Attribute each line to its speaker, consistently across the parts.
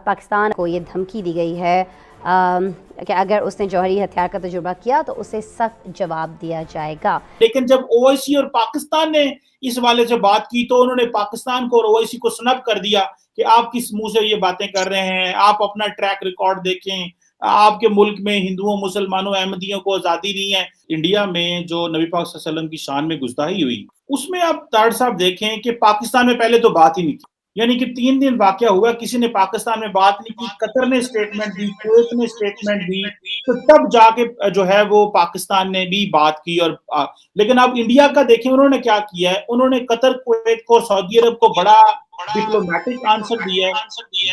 Speaker 1: पाकिस्तान को ये धमकी दी गई है कि अगर उसने जौहरी हथियार का तजुर्बा किया तो उसे सख्त जवाब दिया जाएगा।
Speaker 2: लेकिन जब ओवैसी और पाकिस्तान ने इस वाले से बात की तो उन्होंने पाकिस्तान को और ओवैसी को स्नब कर दिया कि आप किस मुंह से ये बातें कर रहे हैं, आप अपना ट्रैक रिकॉर्ड देखें, आपके मुल्क में हिंदुओं, मुसलमानों, अहमदियों को आजादी नहीं है। इंडिया में जो नबी पाक सल्लल्लाहु अलैहि वसल्लम की शान में गुस्ताखी हुई, उसमें आप ताड़ साहब देखें कि पाकिस्तान में पहले तो बात ही नहीं की, यानी कि 3 दिन वाकया हुआ, किसी ने पाकिस्तान में बात नहीं की, कतर ने स्टेटमेंट दी, कुवैत ने स्टेटमेंट दी, तो तब जाके जो है वो पाकिस्तान ने भी बात की। और लेकिन अब इंडिया का देखें उन्होंने क्या किया है, उन्होंने कतर, कुवैत को, सऊदी अरब को बड़ा डिप्लोमेटिक आंसर दिया है,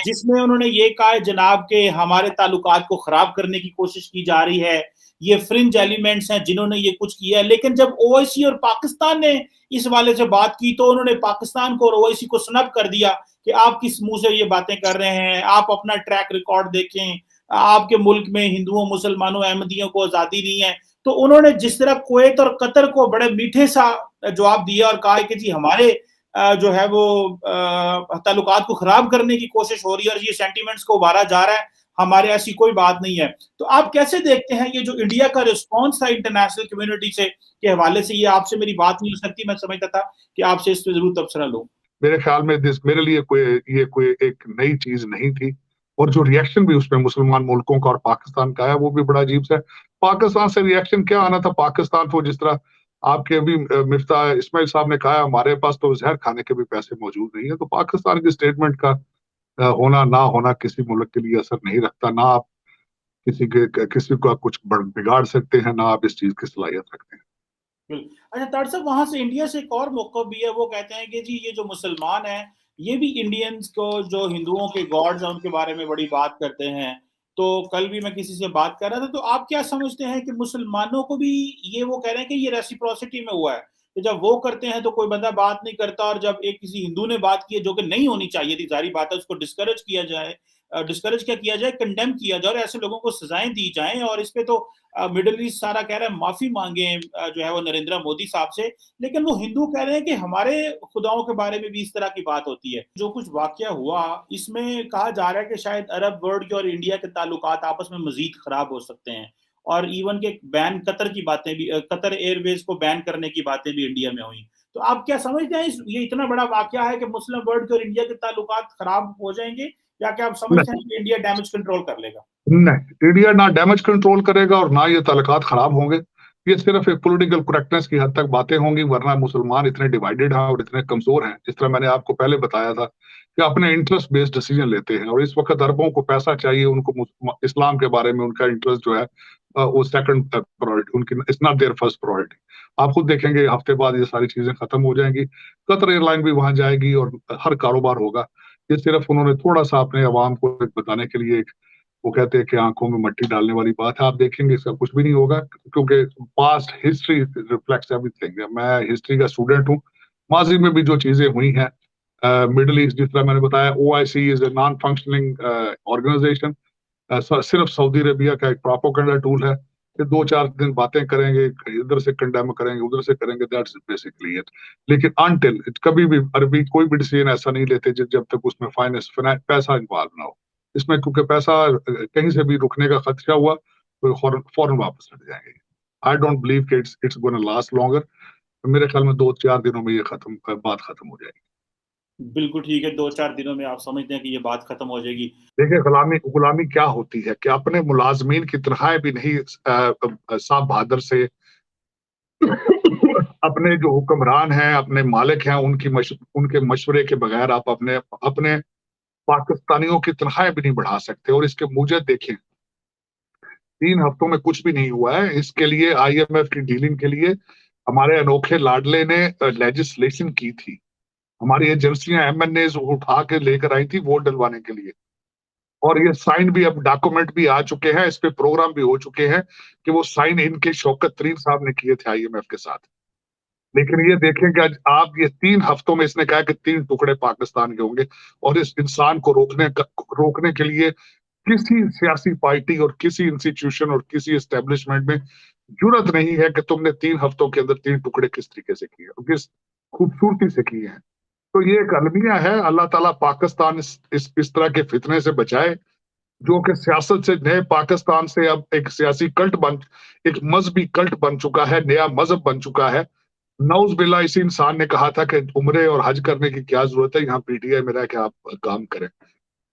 Speaker 2: जिसमें उन्होंने ये कहा है जनाब के हमारे ताल्लुकात को खराब करने की कोशिश की जा रही है, ये फ्रिंज एलिमेंट्स हैं जिन्होंने ये कुछ किया है। लेकिन जब ओवैसी और पाकिस्तान ने इस वाले से बात की तो उन्होंने पाकिस्तान को और ओवैसी को स्नब कर दिया कि आप किस मुंह से ये बातें कर रहे हैं, आप अपना ट्रैक रिकॉर्ड देखें, आपके मुल्क में हिंदुओं, मुसलमानों, अहमदियों को आजादी नहीं है। तो उन्होंने जिस तरह कुवैत और कतर को बड़े मीठे सा जवाब दिया और कहा कि जी हमारे जो है वो ताल्लुकात को खराब करने की कोशिश हो रही है और ये सेंटीमेंट्स को उभारा जा रहा है, हमारे ऐसी कोई बात नहीं है। तो आप कैसे देखते हैं ये जो इंडिया का रिस्पॉन्स था इंटरनेशनल कम्युनिटी से के हवाले से? ये आपसे मेरी बात नहीं हो सकती, मैं समझता था कि आपसे इस पे जरूर तबसरा लूं।
Speaker 3: मेरे ख्याल में मेरे लिए कोई एक नई चीज नहीं थी, और जो रिएक्शन भी उसमें मुसलमान मुल्कों का और पाकिस्तान का है वो भी बड़ा अजीब सा है। पाकिस्तान से रिएक्शन क्या आना था? पाकिस्तान को जिस तरह आपके अभी मिफ्ता इस्माइल साहब ने कहा, हमारे पास तो जहर खाने के भी पैसे मौजूद नहीं है, तो पाकिस्तान की स्टेटमेंट का होना ना होना किसी मुल्क के लिए असर नहीं रखता। ना आप किसी का कुछ बिगाड़ सकते हैं, ना आप इस चीज की सलाहियत रखते हैं।
Speaker 2: अच्छा ताड़ साहब, वहां से इंडिया से एक और मौका भी है, वो कहते हैं कि जी ये जो मुसलमान हैं ये भी इंडियंस को, जो हिंदुओं के गॉड्स हैं उनके बारे में बड़ी बात करते हैं। तो कल भी मैं किसी से बात कर रहा था, तो आप क्या समझते हैं कि मुसलमानों को भी ये, वो कह रहे हैं कि ये रेसिप्रोसिटी में हुआ है कि जब वो करते हैं तो कोई बंदा बात नहीं करता, और जब एक किसी हिंदू ने बात की है जो कि नहीं होनी चाहिए थी, जारी बात है, उसको डिस्करेज किया जाए, डिस्करेज क्या किया जाए, कंडेम किया जाए और ऐसे लोगों को सजाएं दी जाएं। और इस पे तो मिडिल ईस्ट सारा कह रहा है माफी मांगे जो है वो नरेंद्र मोदी साहब से, लेकिन वो हिंदू कह रहे हैं कि हमारे खुदाओं के बारे में भी इस तरह की बात होती है। जो कुछ वाकया हुआ इसमें कहा जा रहा है कि शायद अरब वर्ल्ड के और इंडिया के ताल्लुकात आपस में मजीद खराब हो सकते हैं, और इवन के बैन कतर की बातें भी, कतर एयरवेज को बैन करने की बातें भी इंडिया में हुई। तो आप क्या समझते हैं ये इतना बड़ा वाकया है कि मुस्लिम वर्ल्ड के और इंडिया के ताल्लुकात खराब हो जाएंगे, या क्या आप समझते हैं कि इंडिया डैमेज कंट्रोल कर लेगा?
Speaker 3: नहीं, इंडिया ना डैमेज कंट्रोल करेगा और ना ये ताल्लुकात खराब होंगे। ये सिर्फ एक पॉलिटिकल करेक्टनेस की हद तक बातें होंगी, वरना मुसलमान इतने डिवाइडेड हैं और इतने कमजोर हैं, जिस तरह मैंने आपको पहले बताया था कि अपने इंटरेस्ट बेस्ड डिसीजन लेते हैं। और इस वक्त अरबों को पैसा चाहिए, उनको इस्लाम के बारे में उनका इंटरेस्ट जो है वो सेकंड प्रायोरिटी उनकी, it's not there first priority. आप खुद देखेंगे हफ्ते बाद ये सारी चीजें खत्म हो जाएंगी, कतर एयरलाइन भी वहां जाएगी और हर कारोबार होगा। ये सिर्फ उन्होंने थोड़ा सा अपने अवाम को बताने के लिए, वो कहते हैं कि आंखों में मट्टी डालने वाली बात है। आप देखेंगे इसका कुछ भी नहीं होगा, क्योंकि पास्ट हिस्ट्री रिफ्लेक्ट्स एवरीथिंग। मैं हिस्ट्री का स्टूडेंट हूँ। माजी में भी जो चीजें हुई हैं, मिडिल ईस्ट, जिस तरह मैंने बताया, OIC is a non functioning organisation, सिर्फ सऊदी अरेबिया का एक प्रोपेगेंडा टूल है कि 2-4 दिन बातें करेंगे, इधर से कंडेम करेंगे, उधर से करेंगे, दैट्स बेसिकली इट। लेकिन अनटिल कभी भी अरबी कोई भी डिसीजन ऐसा नहीं लेते जब तक उसमें फाइनेंस पैसा इन्वॉल्व ना हो। इसमें क्योंकि पैसा कहीं से भी रुकने का खदशा हुआ तो फौरन वापस हट जाएंगे। आई डोंट बिलीव कि इट्स गोना लास्ट लॉन्गर। मेरे ख्याल में 2-4 दिनों में ये बात खत्म हो जाएगी।
Speaker 2: बिल्कुल ठीक है, 2-4 दिनों में आप समझते हैं कि ये बात खत्म हो जाएगी।
Speaker 3: देखिए, गुलामी क्या होती है कि अपने मुलाजमीन की तनख्वाह भी नहीं साहब बहादुर से अपने जो हुक्मरान हैं, अपने मालिक हैं, उनके मशवरे के बगैर आप अपने अपने पाकिस्तानियों की तनख्वाह भी नहीं बढ़ा सकते। और इसके मुझे देखें, 3 हफ्तों में कुछ भी नहीं हुआ है। इसके लिए आईएमएफ की डीलिंग के लिए हमारे अनोखे लाडले ने लेजिस्लेशन की थी। हमारी एजेंसियां एमएनए उठा के लेकर आई थी वोट डलवाने के लिए, और ये साइन भी, अब डॉक्यूमेंट भी आ चुके हैं, इस पे प्रोग्राम भी हो चुके हैं कि वो साइन इनके शौकत तरीन साहब ने किए थे आईएमएफ के साथ। लेकिन ये देखें कि आज आप, ये 3 हफ्तों में इसने कहा कि 3 टुकड़े पाकिस्तान के होंगे, और इस इंसान को रोकने के लिए किसी सियासी पार्टी और किसी इंस्टीट्यूशन और किसी एस्टेब्लिशमेंट में जरूरत नहीं है कि तुमने 3 हफ्तों के अंदर 3 टुकड़े किस तरीके से किए और किस खूबसूरती से किए हैं। तो ये एक अलमिया है, अल्लाह ताला पाकिस्तान इस तरह के फितने से बचाए, जो कि सियासत से नए पाकिस्तान से अब एक सियासी कल्ट एक मजहबी कल्ट बन चुका है, नया मजहब बन चुका है। नौज बिल्ला इसी इंसान ने कहा था कि उम्रे और हज करने की क्या जरूरत है, यहाँ पीटीआई में रह के आप काम करें।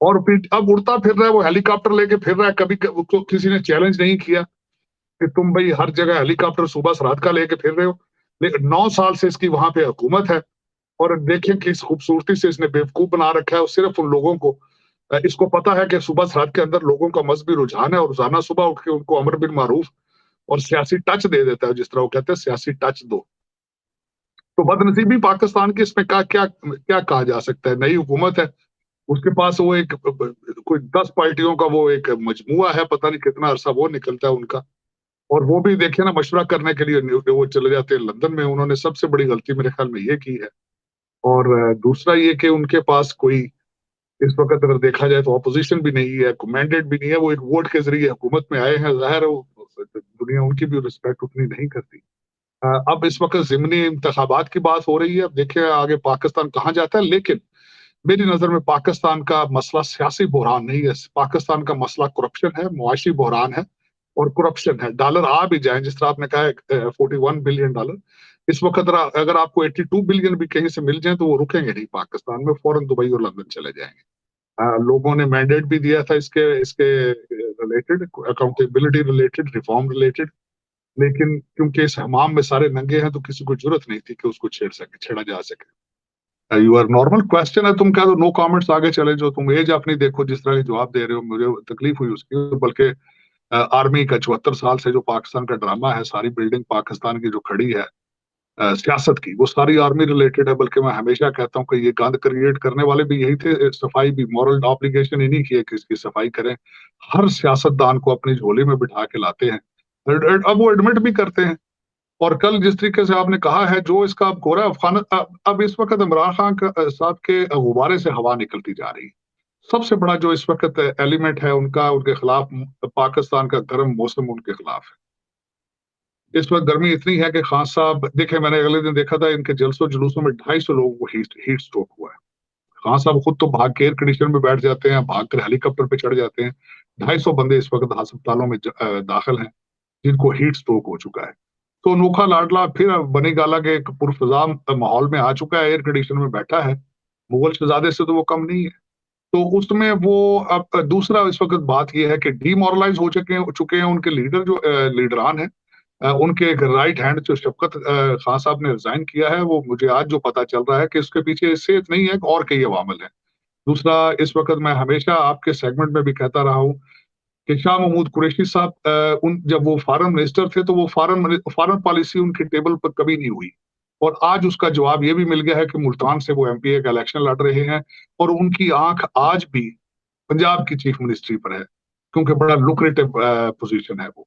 Speaker 3: और अब उड़ता फिर रहा है, वो हेलीकॉप्टर लेके फिर रहा है। कभी उसको किसी ने चैलेंज नहीं किया कि तुम भाई हर जगह हेलीकॉप्टर सुबह सरात का लेके फिर रहे हो। लेकिन 9 साल से इसकी वहां पे हुकूमत है, और देखें किस खूबसूरती से इसने बेवकूफ बना रखा है। और सिर्फ उन लोगों को इसको पता है कि सुबह सरात के अंदर लोगों का मजहबी रुझान है, और रोजाना सुबह उठ के उनको अमर बिन मारूफ और सियासी टच दे देता है, जिस तरह वो कहते हैं सियासी टच दो। तो बदनसीबी पाकिस्तान की इसमें क्या क्या क्या कहा जा सकता है। नई हुकूमत है, उसके पास वो एक कोई 10 पार्टियों का वो एक मजमुआ है, पता नहीं कितना अरसा वो निकलता है उनका। और वो भी देखिए ना, मशवरा करने के लिए वो चले जाते हैं लंदन में। उन्होंने सबसे बड़ी गलती मेरे ख्याल में ये की है। और दूसरा ये कि उनके पास कोई इस वक्त अगर देखा जाए तो ऑपोजिशन भी नहीं है, मैंडेट भी नहीं है। वो एक वोट के जरिए हुकूमत में आए हैं, जाहिर है वो दुनिया उनकी भी रिस्पेक्ट उतनी नहीं करती। अब इस वक्त ज़िमनी इंतखाबात की बात हो रही है, अब देखिए आगे पाकिस्तान कहाँ जाता है। लेकिन मेरी नजर में पाकिस्तान का मसला सियासी बहरान नहीं है, पाकिस्तान का मसला करप्शन है, मुआशी बहरान है और करप्शन है। डॉलर आ भी जाए, जिस तरह आपने कहा 41 बिलियन डॉलर इस वक्त, अगर आपको 82 बिलियन भी कहीं से मिल जाए तो वो रुकेंगे नहीं पाकिस्तान में, फौरन दुबई और लंदन चले जाएंगे। लोगों ने मैंडेट भी दिया था इसके इसके related, accountability related, reform related. लेकिन क्योंकि इस हमाम में सारे नंगे हैं तो किसी को जरूरत नहीं थी कि उसको छेड़ा जा सके। यू आर नॉर्मल क्वेश्चन है, तुम कह दो नो कमेंट्स, आगे चले जाओ। तुम एज अपनी देखो, जिस तरह के जवाब दे रहे हो मुझे तकलीफ हुई उसकी। बल्कि आर्मी का 74 साल से जो पाकिस्तान का ड्रामा है, सारी बिल्डिंग पाकिस्तान की जो खड़ी है सियासत की, वो सारी आर्मी रिलेटेड है। बल्कि मैं हमेशा कहता हूँ कि ये गंद क्रिएट करने वाले भी यही थे, सफाई भी मॉरल ऑब्लिगेशन इन्हीं की है कि इसकी सफाई करें। हर सियासतदान को अपनी झोली में बिठा के लाते हैं, अब वो एडमिट भी करते हैं। और कल जिस तरीके से आपने कहा है, जो इसका अब हो रहा है अब इस वक्त इमरान खान साहब के गुब्बारे से हवा निकलती जा रही है। सबसे बड़ा जो इस वक्त एलिमेंट है उनका, उनके खिलाफ पाकिस्तान का गर्म मौसम उनके खिलाफ है। इस वक्त गर्मी इतनी है कि खान साहब, देखे मैंने अगले दिन देखा था इनके जलसों जुलूसों में 250 लोगों को हीट स्ट्रोक हुआ है। खान साहब खुद तो भाग के एयर कंडीशनर में बैठ जाते हैं, भाग कर हेलीकॉप्टर पे चढ़ जाते हैं। 250 बंदे इस वक्त अस्पतालों में दाखिल हैं जिनको हीट स्ट्रोक हो चुका है। तो अनोखा लाडला फिर बनी गाला के एक पुरफिजा माहौल में आ चुका है, एयर कंडीशनर में बैठा है। मुगल शहजादे से तो वो कम नहीं है। तो उसमें वो अब दूसरा इस वक्त बात यह है कि डीमोरलाइज हो चुके हैं उनके लीडर, जो लीडरान है। उनके एक राइट हैंड जो शफकत खान साहब ने रिजाइन किया है, वो मुझे आज जो पता चल रहा है कि उसके पीछे सेहत नहीं है और कई अवामल है। दूसरा, इस वक्त मैं हमेशा आपके सेगमेंट में भी कहता रहा हूँ कि शाह महमूद कुरैशी साहब उन जब वो फॉरेन मिनिस्टर थे तो वो फॉरेन पॉलिसी उनके टेबल पर कभी नहीं हुई। और आज उसका जवाब ये भी मिल गया है कि मुल्तान से वो एमपीए का इलेक्शन लड़ रहे हैं, और उनकी आंख आज भी पंजाब की चीफ मिनिस्ट्री पर है, क्योंकि बड़ा लुक्रेटिव पोजीशन है वो।